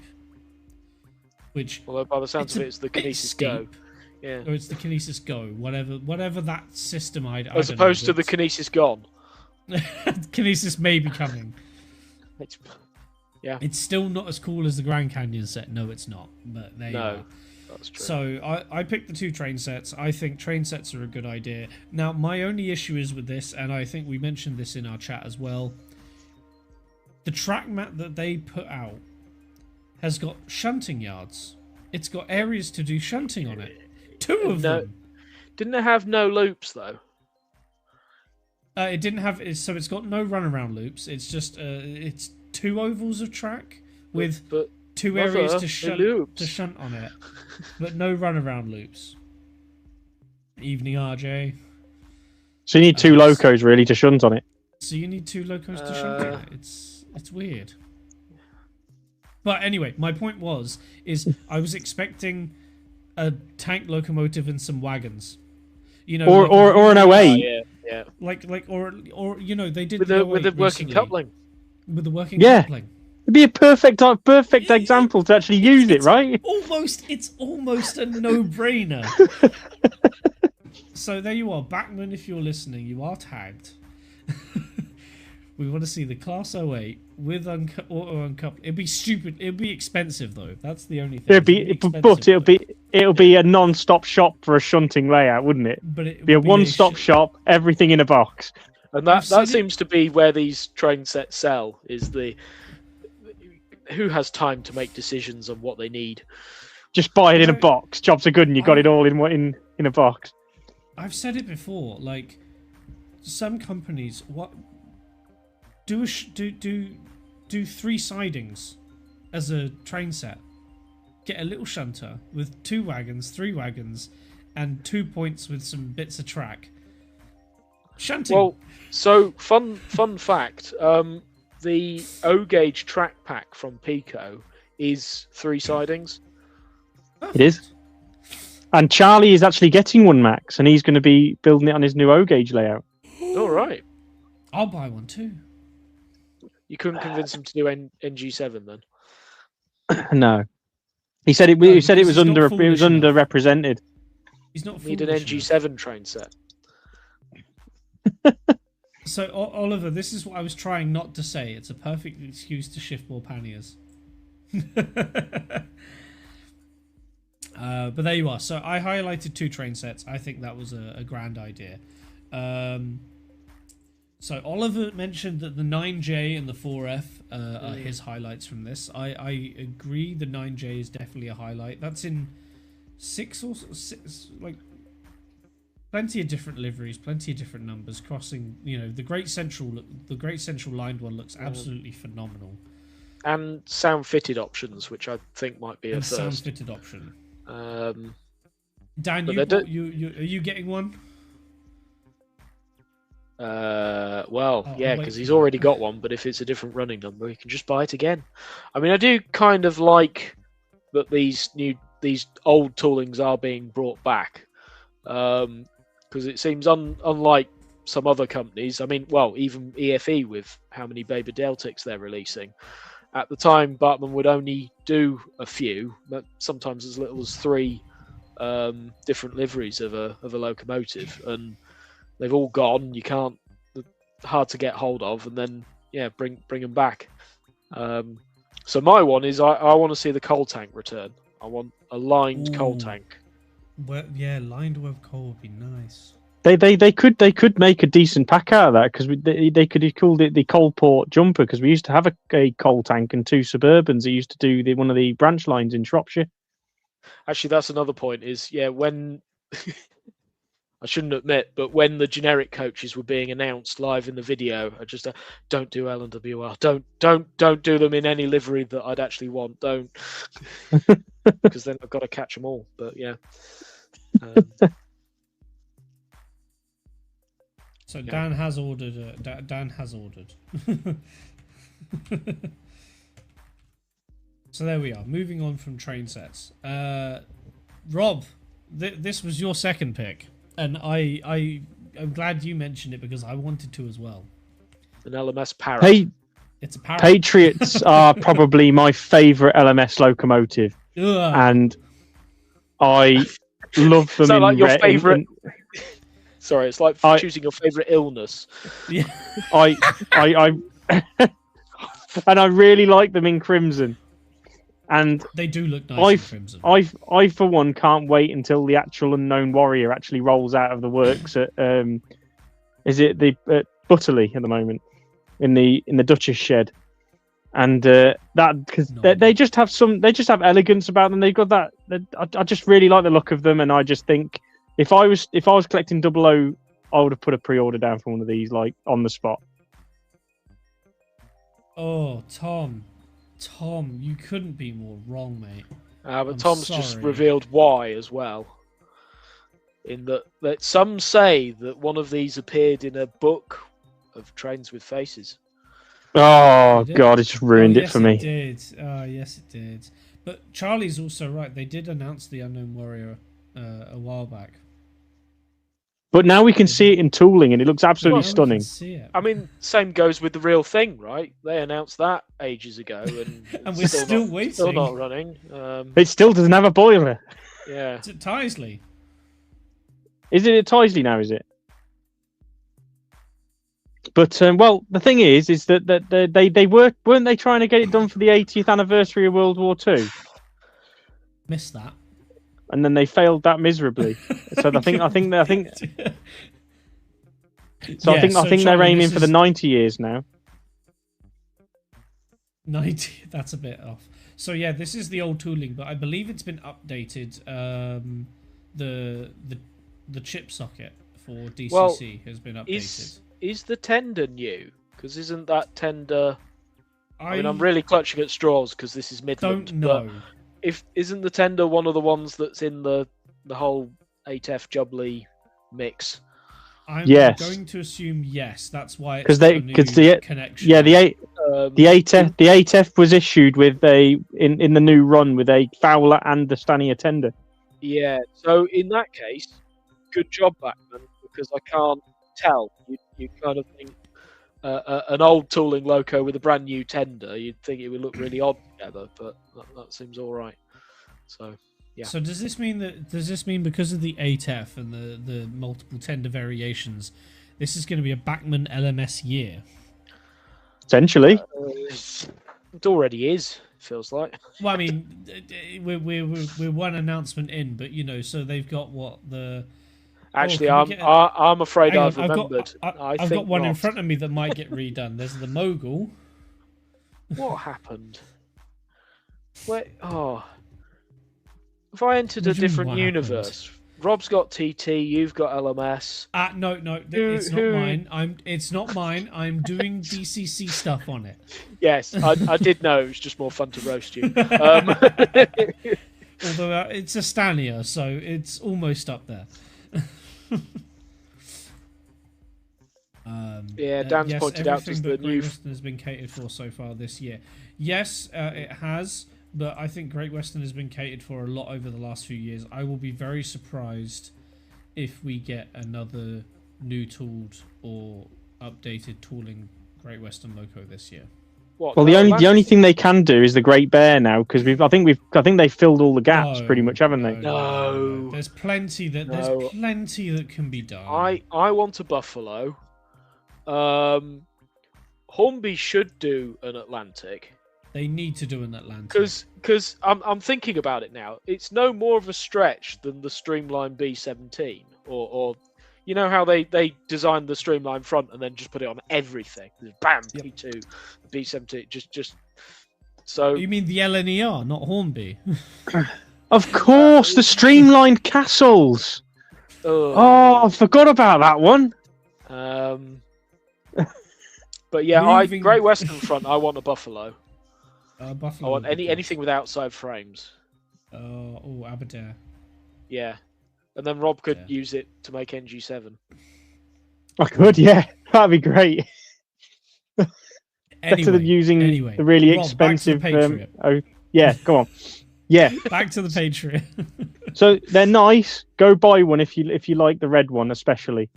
which although by the sounds of it, it's the Kinesis Go. Yeah. Or it's the Kinesis Go, whatever that system. As opposed to the Kinesis Gone. Kinesis may be coming. Yeah. It's still not as cool as the Grand Canyon set. No, it's not. But there you are. That's true. So I picked the 2 train sets. I think train sets are a good idea. Now, my only issue is with this, and I think we mentioned this in our chat as well. The track map that they put out has got shunting yards. It's got areas to do shunting on it. 2 of them. Didn't it have no loops though? It didn't have. So it's got no runaround loops. It's just it's 2 ovals of track with 2 areas to shunt on it, but no runaround loops. Evening, RJ. So you need 2 locos really to shunt on it. So you need 2 locos to shunt on it. It's weird. But anyway, my point is I was expecting a tank locomotive and some wagons, you know, or an 08. Yeah. Or you know, they did with the working coupling. With the working coupling. It'd be a perfect example to actually use it, right? It's almost a no-brainer. So there you are, Bachmann. If you're listening, you are tagged. We want to see the Class 08 with auto uncoupling. It'd be stupid. It'd be expensive though. That's the only thing. It'll be a non-stop shop for a shunting layout, wouldn't it? But it'd be a one-stop shop, everything in a box. And that seems to be where these train sets sell. Is who has time to make decisions on what they need? Just buy it in a box. Jobs are good, and you got it all in a box. I've said it before. Like some companies, do 3 sidings as a train set. Get a little shunter with 2 wagons, 3 wagons, and 2 points with some bits of track. Shunting. Well, so fun fact. The O gauge track pack from Pico is 3 sidings. It is. And Charlie is actually getting one, Max, and he's going to be building it on his new O gauge layout. All right. I'll buy one too. You couldn't convince him to do NG7 then? No. He said it. He said it was underrepresented. He's not. Need an NG7 train set. So Oliver, this is what I was trying not to say. It's a perfect excuse to shift more panniers. But there you are. So I highlighted 2 train sets. I think that was a grand idea. So Oliver mentioned that the 9J and the 4F are his highlights from this. I agree. The 9J is definitely a highlight. That's in 6 or 6, like plenty of different liveries, plenty of different numbers crossing. You know, the Great Central lined one looks absolutely phenomenal. And sound fitted options, which I think might be a first. Sound fitted option. Dan, are you getting one? Yeah, because he's already got one, but if it's a different running number, he can just buy it again. I mean, I do kind of like that these old toolings are being brought back, because it seems unlike some other companies. I mean, well, even EFE with how many Baby Deltics they're releasing. At the time, Bachmann would only do a few, but sometimes as little as 3 different liveries of a locomotive, and they've all gone. You can't, hard to get hold of, and then bring them back. So my one is I want to see the coal tank return. I want a lined coal tank. Well, yeah, lined with coal would be nice. They could make a decent pack out of that, because they could have called it the coal port jumper, because we used to have a coal tank and 2 Suburbans that used to do one of the branch lines in Shropshire. Actually, that's another point. Is when I shouldn't admit, but when the generic coaches were being announced live in the video, I just don't do L&WR. Don't do them in any livery that I'd actually want. Don't, because then I've got to catch them all. But yeah. So Dan has ordered. Dan has ordered. So there we are. Moving on from train sets. Rob, this was your second pick, and I'm glad you mentioned it because I wanted to as well. An LMS Parrot. It's a Parrot. Patriots are probably my favourite LMS locomotive. and I love them. So, like your red. favourite. Sorry, it's like choosing your favourite illness. Yeah. I and I really like them in crimson. And they do look nice in crimson. I for one can't wait until the actual Unknown Warrior actually rolls out of the works at is it the Butterley at the moment in the Duchess shed, and that because they just have elegance about them. They've got that. I just really like the look of them, and I just think if I was collecting 00, I would have put a pre-order down for one of these like on the spot. Oh, Tom, you couldn't be more wrong, mate. But Tom's just revealed why as well. In that some say that one of these appeared in a book of Trains with Faces. Oh God, it just ruined it for me. It did. Oh, yes, it did. But Charlie's also right. They did announce the Unknown Warrior a while back. But now we can see it in tooling, and it looks absolutely stunning. I mean, same goes with the Real Thing, right? They announced that ages ago, and we're still waiting. Still not running. It still doesn't have a boiler. Yeah. It's at Tisley. Is it at Tisley now? Is it? But well, the thing is that they weren't they trying to get it done for the 80th anniversary of World War II? Missed that. And then they failed that miserably. So I think. So I think they're aiming for the 90 years now. 90. That's a bit off. So yeah, this is the old tooling, but I believe it's been updated. The chip socket for DCC has been updated. Is the tender new? Because isn't that tender? I mean, I'm really clutching at straws because this is Midland. Don't know. Isn't the tender one of the ones that's in the whole 8F Jubbly mix? I'm going to assume yes. That's why it's the connection. Yeah, the 8F was issued with in the new run with a Fowler and the Stania tender. Yeah, so in that case, good job, Bachmann, because I can't tell. You kind of think an old tooling loco with a brand new tender, you'd think it would look really odd together, but that seems all right. So. Yeah. So does this mean because of the 8F and the multiple tender variations, this is going to be a Bachmann LMS year? Essentially, it already is. Feels like. Well, I mean, we're one announcement in, but so they've got what the. Actually, I'm afraid I've remembered. I've got one in front of me that might get redone. There's the Mogul. What happened? Wait. Oh. If I entered a different universe, happened? Rob's got TT, you've got LMS. No, it's not mine. It's not mine. I'm doing DCC stuff on it. Yes, I did know. It was just more fun to roast you. Although it's a Stania, so it's almost up there. Dan's pointed out that the new Western has been catered for so far this year. Yes, it has. But I think Great Western has been catered for a lot over the last few years. I will be very surprised if we get another new tooled or updated tooling Great Western loco this year. Well, the only thing they can do is the Great Bear now, because I think they've filled all the gaps pretty much, haven't they? No. There's plenty that can be done. I want a Buffalo. Hornby should do an Atlantic. They need to do an Atlantic. Because I'm thinking about it now. It's no more of a stretch than the Streamlined B17. Or you know how they designed the Streamlined front and then just put it on everything. Bam, yep. P2, B17. Just so. You mean the LNER, not Hornby? Of course, the Streamlined castles. Oh, I forgot about that one. But yeah, Great Western front. I want a Buffalo. Buffalo. I want anything with outside frames. Aberdare. Yeah, and then Rob could use it to make NG7. I could, yeah, that'd be great. Better than using the really Rob, expensive. Yeah, go on. Yeah, back to the Patriot. So they're nice. Go buy one if you like the red one, especially.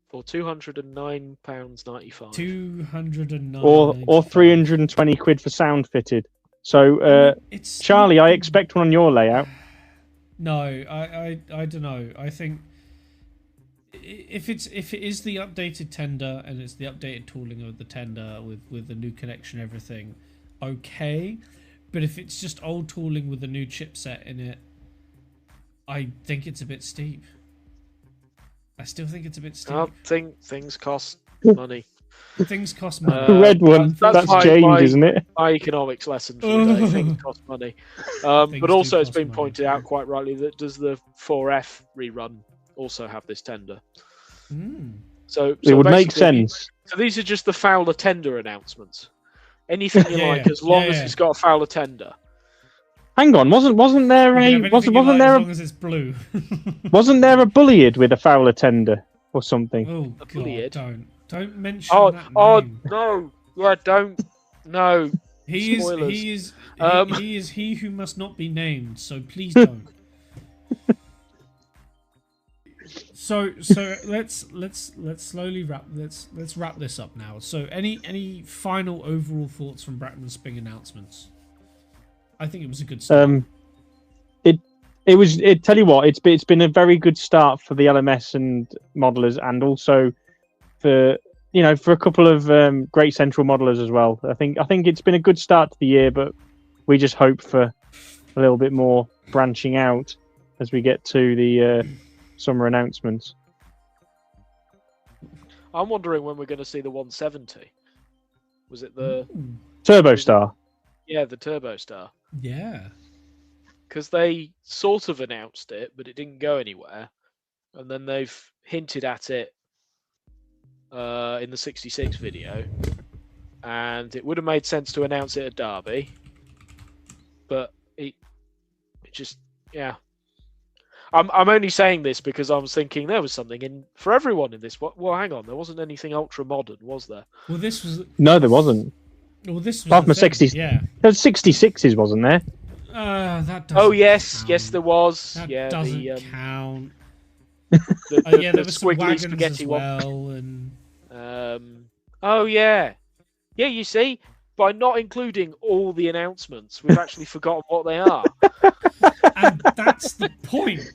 For £209.95. 209. Or 320 quid for sound fitted. So, Charlie, I expect one on your layout. No, I don't know. I think if it is the updated tender and it's the updated tooling of the tender with the new connection, everything, okay. But if it's just old tooling with a new chipset in it, I think it's a bit steep. I still think it's a bit steep. I think things cost money. Things cost money. Red one, that's change, isn't it? My economics lesson for the day. Things cost money. But also, it's been pointed out quite rightly that does the 4F rerun also have this tender? So it would make sense. So these are just the Fowler tender announcements. Anything you like, as long as it's got a Fowler tender. Hang on, wasn't there a wasn't there as long as it's blue? Wasn't there a Bullied with a Fowler tender or something? Oh God, don't mention that name. No, yeah, don't. No. He is he who must not be named. So please don't. So let's slowly wrap this up now. So any final overall thoughts from Bachmann's Sping announcements? I think it was a good start. Tell you what, it's been a very good start for the LMS and modelers, and also for a couple of great central modelers as well. I think it's been a good start to the year, but we just hope for a little bit more branching out as we get to the summer announcements. I'm wondering when we're going to see the 170. Was it the Turbo Star? Yeah, the Turbo Star. Yeah. Because they sort of announced it, but it didn't go anywhere. And then they've hinted at it in the 66 video. And it would have made sense to announce it at Derby. But it just, yeah. I'm only saying this because I was thinking there was something in for everyone in this. Well, hang on, there wasn't anything ultra modern, was there? Well, this was no, there wasn't. Well, this was apart from 60s. Yeah, there was 66s, wasn't there? That doesn't. Oh yes, count. yes there was. That yeah, doesn't count. There was some wagons spaghetti as well, and oh yeah, you see, by not including all the announcements, we've actually forgotten what they are. And that's the point.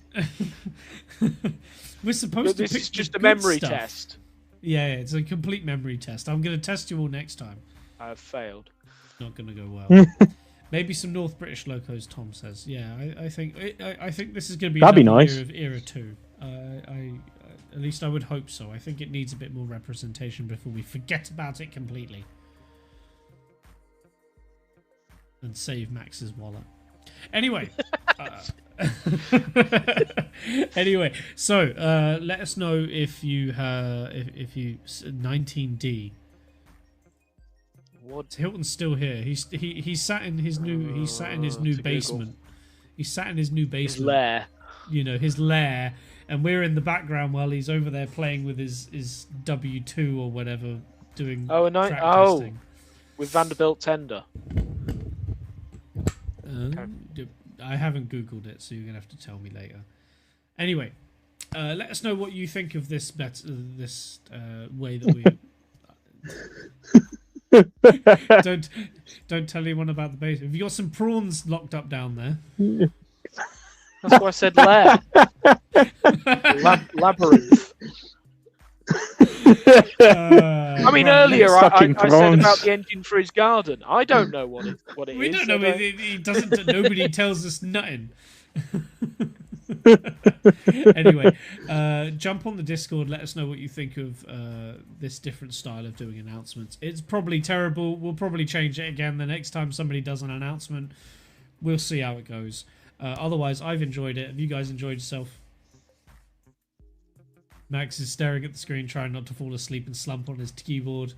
We're supposed this to. This is just a memory test. Yeah, it's a complete memory test. I'm going to test you all next time. I've failed. It's not going to go well. Maybe some North British locos, Tom says. Yeah, I think this is going to be another nice. Year of Era 2. At least I would hope so. I think it needs a bit more representation before we forget about it completely. And save Max's wallet. Anyway. Anyway, so let us know if you 19D. What? Hilton's still here. He sat in his new basement. He sat in his new basement. His lair. His lair, and we're in the background while he's over there playing with his W2 or whatever, doing track testing. With Vanderbilt tender. I haven't Googled it, so you're gonna have to tell me later. Anyway, let us know what you think of this way that we. Don't tell anyone about the base. Have you got some prawns locked up down there? That's why I said lair. Labyrinth. I mean, earlier I said about the engine for his garden. I don't know what it is. We don't know. He doesn't. Nobody tells us nothing. Anyway, jump on the Discord. Let us know what you think of this different style of doing announcements. It's probably terrible. We'll probably change it again the next time somebody does an announcement. We'll see how it goes. Otherwise, I've enjoyed it. Have you guys enjoyed yourself? Max is staring at the screen, trying not to fall asleep and slump on his keyboard.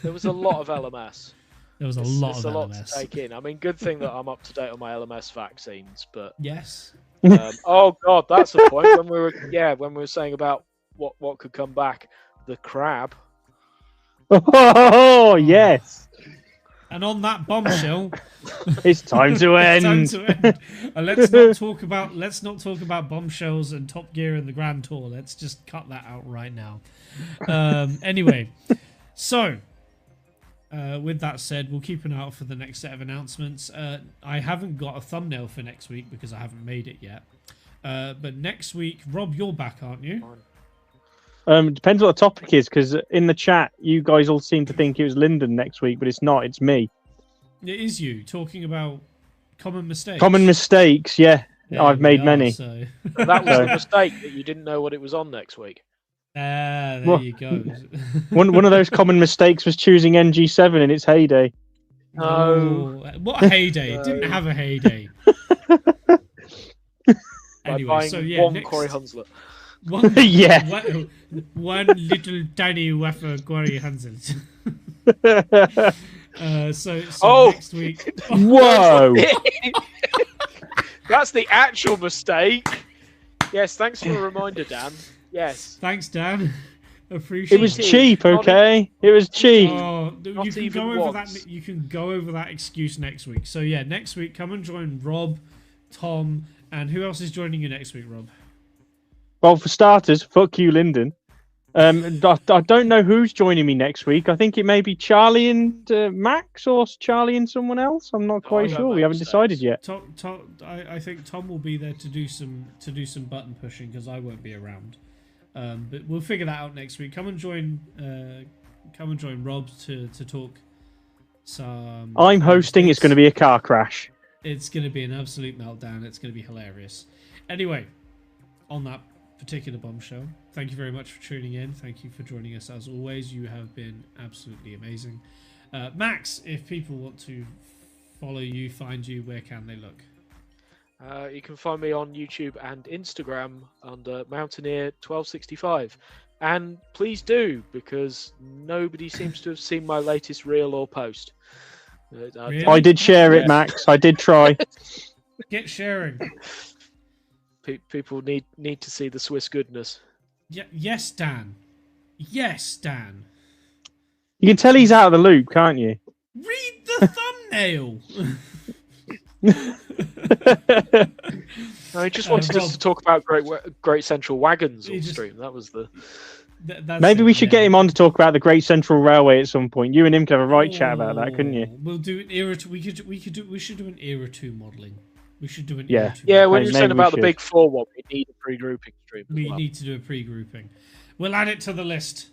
There was a lot of LMS. There was a lot of LMS. A lot to take in. I mean, good thing that I'm up to date on my LMS vaccines, but yes. Oh god, that's a point. When we were saying about what could come back, the crab. Oh yes. And on that bombshell, it's time to end. It's time to end. Let's not talk about bombshells and Top Gear and the Grand Tour. Let's just cut that out right now. Anyway, so with that said, we'll keep an eye out for the next set of announcements. I haven't got a thumbnail for next week because I haven't made it yet. But next week, Rob, you're back, aren't you? Depends what the topic is, because in the chat, you guys all seem to think it was Lyndon next week, but it's not. It's me. It is you talking about common mistakes. Common mistakes, yeah. I've made many. So. That was the mistake that you didn't know what it was on next week. There you go. one of those common mistakes was choosing NG7 in its heyday. No. What a heyday. It didn't have a heyday. Anyway, so yeah, one Corey Hunslet. One, yeah. One little tiny wafer Corey Hunslet. So next week. Whoa! That's the actual mistake. Yes, thanks for the reminder, Dan. Yes. Thanks, Dan. Appreciate it. It was cheap, okay? It was cheap. Oh, you can go over that. You can go over that excuse next week. So yeah, next week, come and join Rob, Tom, and who else is joining you next week, Rob? Well, for starters, fuck you, Lyndon. I don't know who's joining me next week. I think it may be Charlie and Max, or Charlie and someone else. I'm not quite sure. We haven't decided yet. I think Tom will be there to do some button pushing because I won't be around. But we'll figure that out next week. Come and join Rob to talk some. I'm hosting. It's going to be a car crash. It's going to be an absolute meltdown. It's going to be hilarious. Anyway, on that particular bombshell, thank you very much for tuning in. Thank you for joining us as always. You have been absolutely amazing. Max, if people want to follow you, find you, where can they look? You can find me on YouTube and Instagram under Mountaineer1265. And please do, because nobody seems to have seen my latest reel or post. Really? I did share it, Max. I did try. Get sharing. People need to see the Swiss goodness. Yes, Dan. Yes, Dan. You can tell he's out of the loop, can't you? Read the thumbnail. I just wanted us to talk about Great Central Wagons on stream. That was the. Maybe we should get him on to talk about the Great Central Railway at some point. You and him could have a right chat about that, couldn't you? We'll do an era. We should do an era 2 modelling. We should do an era 2. Yeah, when you're saying about the Big 4 one, we need a pre-grouping stream. We need to do a pre-grouping. We'll add it to the list.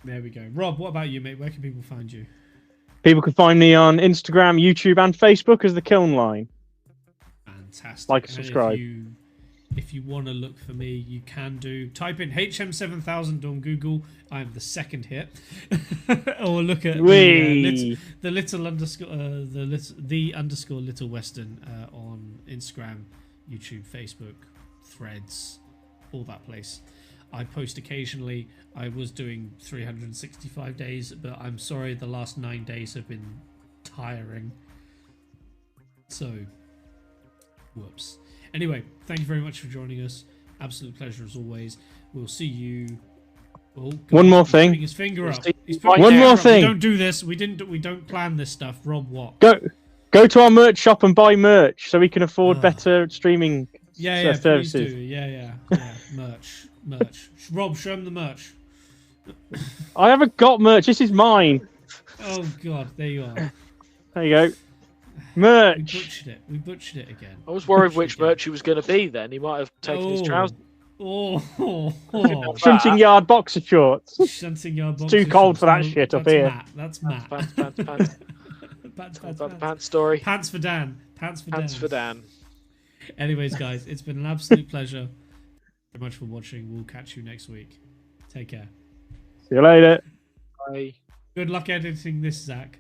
There we go. Rob, what about you, mate? Where can people find you? People can find me on Instagram, YouTube, and Facebook as the Kiln Line. Fantastic. Like and subscribe. If you want to look for me, you can do. Type in HM7000 on Google. I'm the second hit. Or look at the little underscore the little Western on Instagram, YouTube, Facebook, Threads, all that place. I post occasionally. I was doing 365 days, but I'm sorry, the last 9 days have been tiring. So, whoops. Anyway, thank you very much for joining us. Absolute pleasure as always. We'll see you. Oh, one more thing. His finger up. One more thing. We don't do this. We don't plan this stuff. Rob, what? Go to our merch shop and buy merch so we can afford better streaming services. Please do. Yeah. Merch. Rob, show him the merch. I haven't got merch. This is mine. Oh God, there you are. There you go. Merch. We butchered it again. I was worried which merch he was going to be. Then he might have taken his trousers. Shunting Yard boxer shorts. Shunting Yard boxer shorts. It's too cold for that shit up here. That's Matt. Pants. Pants story. Pants for Dan. Pants for Dan. Anyways, guys, it's been an absolute pleasure. Thank you very much for watching. We'll catch you next week. Take care. See you later. Bye. Good luck editing this, Zach.